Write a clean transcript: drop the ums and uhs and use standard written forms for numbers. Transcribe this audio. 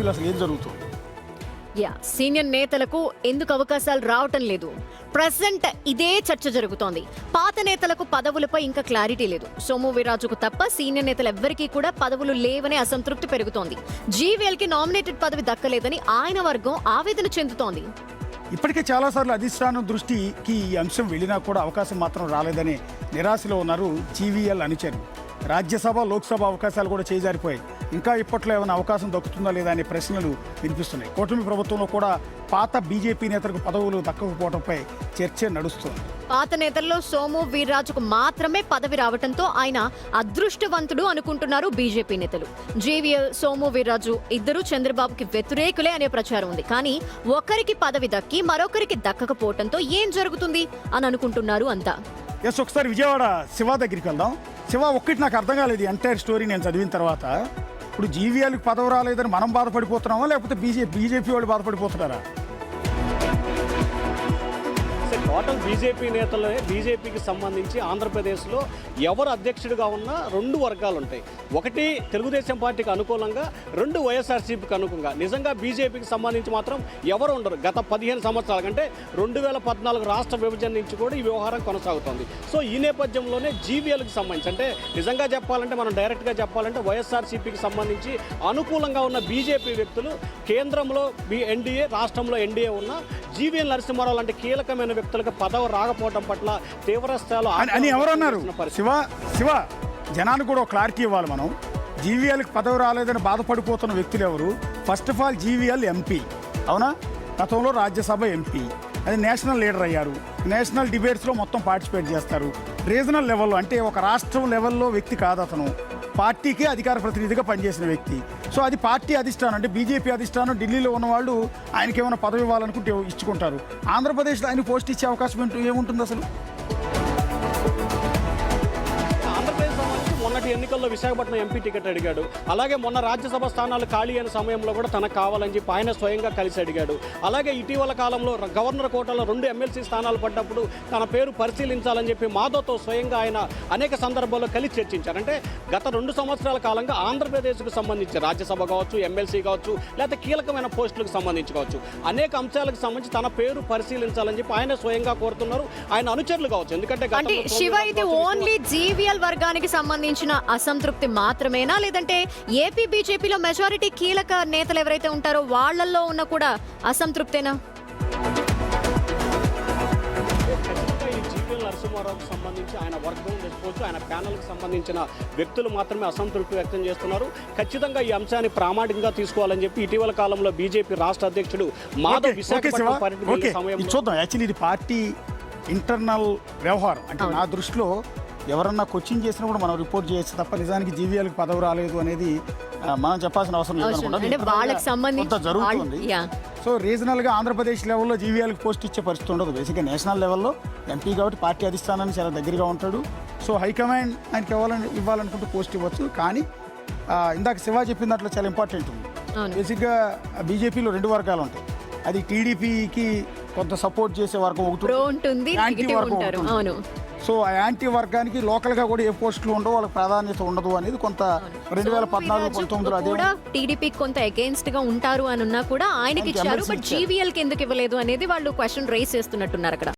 బీజేపీలో అసలు ఏం జరుగుతుంది? సీనియర్ నేతలకు ఎందుకు అవకాశాలు రావటం లేదు? ప్రెసెంట్ ఇదే చర్చ జరుగుతోంది. పాత నేతలకు పదవులపై ఇంకా క్లారిటీ లేదు. సోము వీర్రాజుకు తప్ప సీనియర్ నేతలు ఎవ్వరికీ కూడా పదవులు లేవనే అసంతృప్తి పెరుగుతోంది. జీవీఎల్ కి నామినేటెడ్ పదవి దక్కలేదని ఆయన వర్గం ఆవేదన చెందుతోంది. ఇప్పటికే చాలాసార్లు అధిష్టానం దృష్టికి ఈ అంశం వెళ్ళినా కూడా అవకాశం మాత్రం రాలేదని నిరాశలో ఉన్నారు జీవీఎల్ అనుచరులు. రాజ్యసభ, లోక్సభ అవకాశాలు కూడా చేజారిపోయాయి. ఇంకా ఇప్పట్లో ఏమైనా అవకాశం దక్కుతుందా లేదా అనే ప్రశ్నలు వినిపిస్తున్నాయి. కూటమి ప్రభుత్వంలో కూడా పాత బీజేపీ నేతలకు పదవులు దక్కకపోవడంపై చర్చ నడుస్తుంది. పాత నేతల్లో సోము వీర్రాజుకు మాత్రమే పదవి రావడంతో ఆయన అదృష్టవంతుడు అనుకుంటున్నారు బీజేపీ నేతలు. జీవీఎల్, సోము వీర్రాజు ఇద్దరు చంద్రబాబుకి వ్యతిరేకులే అనే ప్రచారం ఉంది. కానీ ఒకరికి పదవి దక్కి మరొకరికి దక్కకపోవడంతో ఏం జరుగుతుంది అని అనుకుంటున్నారు అంతా. ఒకసారి విజయవాడ శివ దగ్గరికి వెళ్దాం. శివ, ఒక్కటి నాకు అర్థం కాలేదు ఎంటైర్ స్టోరీ నేను చదివిన తర్వాత. ఇప్పుడు జీవీఎల్కి పదవి రాలేదని మనం బాధపడిపోతున్నామా, లేకపోతే బీజేపీ వాళ్ళు బాధపడిపోతున్నారా? టోటల్ బీజేపీ నేతలే. బీజేపీకి సంబంధించి ఆంధ్రప్రదేశ్లో ఎవరు అధ్యక్షుడిగా ఉన్నా రెండు వర్గాలు ఉంటాయి. ఒకటి తెలుగుదేశం పార్టీకి అనుకూలంగా, రెండు వైఎస్ఆర్సీపీకి అనుకూలంగా. నిజంగా బీజేపీకి సంబంధించి మాత్రం ఎవరు ఉండరు. గత 15 సంవత్సరాల కంటే 2014 రాష్ట్ర విభజన నుంచి కూడా ఈ వ్యవహారం కొనసాగుతోంది. సో ఈ నేపథ్యంలోనే జీవీఎల్కి సంబంధించి, అంటే నిజంగా చెప్పాలంటే, మనం డైరెక్ట్గా చెప్పాలంటే వైఎస్ఆర్సీపీకి సంబంధించి అనుకూలంగా ఉన్న బీజేపీ వ్యక్తులు కేంద్రంలో ఎన్డీఏ, రాష్ట్రంలో ఎన్డీఏ ఉన్న జీవీఎల్ నరసింహారావు లాంటి కీలకమైన వ్యక్తులకు పదవి రాకపోవడం పట్ల తీవ్ర స్థాయిలో అని ఎవరన్నారు? శివ, జనానికి కూడా క్లారిటీ ఇవ్వాలి మనం. జీవీఎల్కి పదవి రాలేదని బాధపడిపోతున్న వ్యక్తులు ఎవరు? First of all GVL MP, అవునా? గతంలో రాజ్యసభ ఎంపీ, అది నేషనల్ లీడర్ అయ్యారు. నేషనల్ డిబేట్స్లో మొత్తం పార్టిసిపేట్ చేస్తారు. రీజనల్ లెవెల్లో, అంటే ఒక రాష్ట్రం లెవెల్లో వ్యక్తి కాదు అతను, పార్టీకి అధికార ప్రతినిధిగా పనిచేసిన వ్యక్తి. సో అది పార్టీ అధిష్టానం, అంటే బీజేపీ అధిష్టానం ఢిల్లీలో ఉన్నవాళ్ళు ఆయనకి ఏమైనా పదవి ఇవ్వాలనుకుంటే ఇచ్చుకుంటారు. ఆంధ్రప్రదేశ్లో ఆయన పోస్ట్ ఇచ్చే అవకాశం ఏముంటుంది అసలు? మొన్నటి ఎన్నికల్లో విశాఖపట్నం ఎంపీ టికెట్ అడిగాడు. అలాగే మొన్న రాజ్యసభ స్థానాలు ఖాళీ అయిన సమయంలో కూడా తనకు కావాలని చెప్పి ఆయన స్వయంగా కలిసి అడిగాడు. అలాగే ఇటీవల కాలంలో గవర్నర్ కోటాలో 2 ఎమ్మెల్సీ స్థానాలు పడ్డప్పుడు తన పేరు పరిశీలించాలని చెప్పి మాధవ్తో స్వయంగా ఆయన అనేక సందర్భాల్లో కలిసి చర్చించారు. అంటే గత 2 సంవత్సరాల కాలంగా ఆంధ్రప్రదేశ్కు సంబంధించి రాజ్యసభ కావచ్చు, ఎమ్మెల్సీ కావచ్చు, లేకపోతే కీలకమైన పోస్టులకు సంబంధించి కావచ్చు, అనేక అంశాలకు సంబంధించి తన పేరు పరిశీలించాలని చెప్పి ఆయన స్వయంగా కోరుతున్నారు. ఆయన అనుచరులు కావచ్చు. ఎందుకంటే శివ, ఇది ఓన్లీ జీవీఎల్ వర్గానికి సంబంధించిన అసంతృప్తి మాత్రమేనా, లేదంటే ఏపీ బీజేపీలో మెజారిటీ కీలక నేతలు ఎవరైతే ఉంటారో వాళ్ళల్లో ఉన్న కూడా అసంతృప్తేనా? నరసింహారావుకు సంబంధించి ఆయన వర్గం చేసుకోవచ్చు, ఆయన ప్యానల్కి సంబంధించిన వ్యక్తులు మాత్రమే అసంతృప్తి వ్యక్తం చేస్తున్నారు. ఖచ్చితంగా ఈ అంశాన్ని ప్రామాణికంగా తీసుకోవాలని చెప్పి ఇటీవల కాలంలో బీజేపీ రాష్ట్ర అధ్యక్షుడు మాధవ్ విశాఖపట్నం పర్యటన సమయంలో చూద్దాం. యాక్చువల్లీ ఇది పార్టీ ఇంటర్నల్ వ్యవహారం. అంటే నా దృష్టిలో ఎవరన్నా కోచింగ్ చేసినప్పుడు మనం రిపోర్ట్ చేయొచ్చు తప్ప నిజానికి జీవీఎల్కి పదవి రాలేదు అనేది మనం చెప్పాల్సిన అవసరం లేదనుకుంటా. జరుగుతుంది. సో రీజనల్గా ఆంధ్రప్రదేశ్ లెవెల్లో జీవీఎల్కి పోస్ట్ ఇచ్చే పరిస్థితి ఉండదు. బేసిక్గా నేషనల్ లెవెల్లో ఎంపీ కాబట్టి పార్టీ అధిష్టానానికి చాలా దగ్గరగా ఉంటాడు. సో హైకమాండ్ ఆయనకి ఇవ్వాలనుకుంటే పోస్ట్ ఇవ్వచ్చు. కానీ ఇందాక శివ చెప్పిన దాంట్లో చాలా ఇంపార్టెంట్ ఉంది. బేసిక్గా బీజేపీలో 2 వర్గాలు ఉంటాయి. అది టీడీపీకి కొంత సపోర్ట్ చేసే వర్గం ఒకటి ఉంటుంది, యాంటీ వర్గం ఉంటుంది. సో ఆ యాంటీ వర్గానికి లోకల్గా కూడా ఏ పోస్టులు ఉండవు, వాళ్ళకి ప్రాధాన్యత ఉండదు అనేది కొంత 2014-19 అదే టీడీపీకి కొంత అగేన్స్ట్ గా ఉంటారు అని ఉన్నా కూడా ఆయనకి ఇచ్చారు. బట్ జీవీఎల్ కి ఎందుకు ఇవ్వలేదు అనేది వాళ్ళు క్వశ్చన్ రైజ్ చేస్తున్నట్టున్నారు అక్కడ.